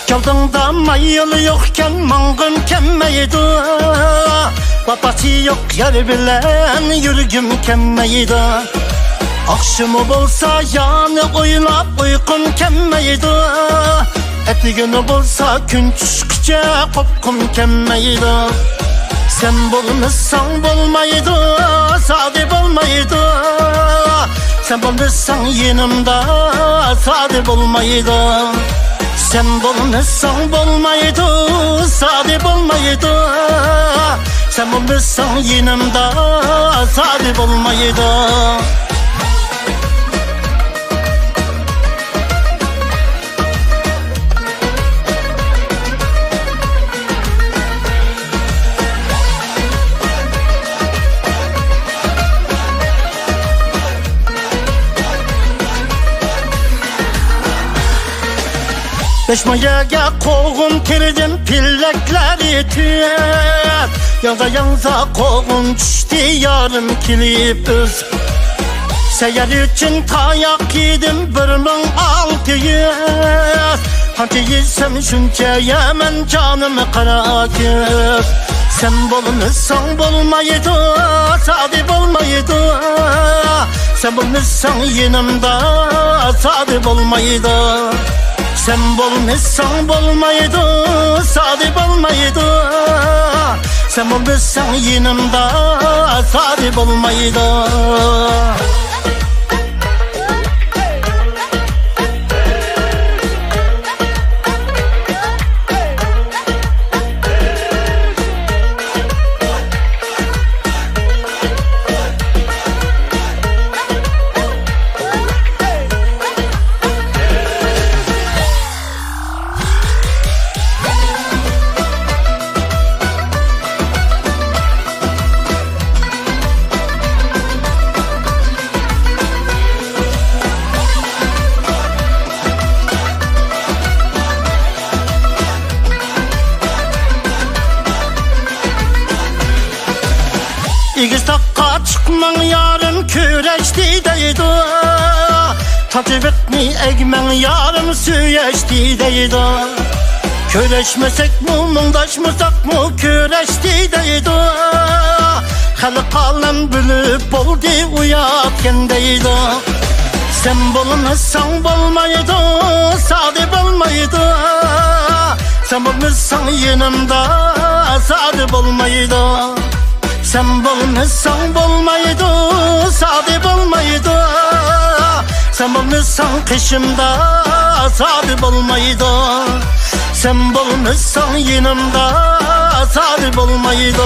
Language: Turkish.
Yolunda mayıl yokken mangım kemmeydi. Babası yok yer bilen yürgüm kemmeydi. Akşamı bolsa yani oylap uykum kemmeydi. Etigini bolsa gün çıkıca kopkum kemmeydi. Sen bulmuşsan bulmaydı, sade bulmaydı. Sen bulmuşsan yanımda, sade bulmaydı. Sen bulmuşsan bulmaydı, sade bulmaydı. Sen bulmuşsan yanımda, sade bulmaydı. Beşmayaga koğum kirdim pillekleri tüyet. Yanza yanza koğum düştü yarım kilip öz. Seyer için tayak yedim 1600. Hadi yesem şunca yemen canımı kara göz. Sen bulmuşsan bulmaydı, sade bulmaydı. Sen bulmuşsan yanımda, sade bulmaydı. Sen bulmuşsan bulmaydı, sade bulmaydı. Sen bulmuşsan yanımda, sade bulmaydı. İkiz takka çıkman yarım küreşti deydi. Takip etmi egmen yarım süyeşti deydi. Küreşmesek mu mundaşmasak mu küreşti deydi. Halk alem bilip oldu uyatken deydi. Sen bulmuşsan bulmaydı, sade bulmaydı. Sen bulmuşsan yanımda, sade bulmaydı. Sen bulmuşsan bulmaydı, sade bulmaydı. Sen bulmuşsan kışımda, sade bulmaydı. Sen bulmuşsan yanımda, sade bulmaydı.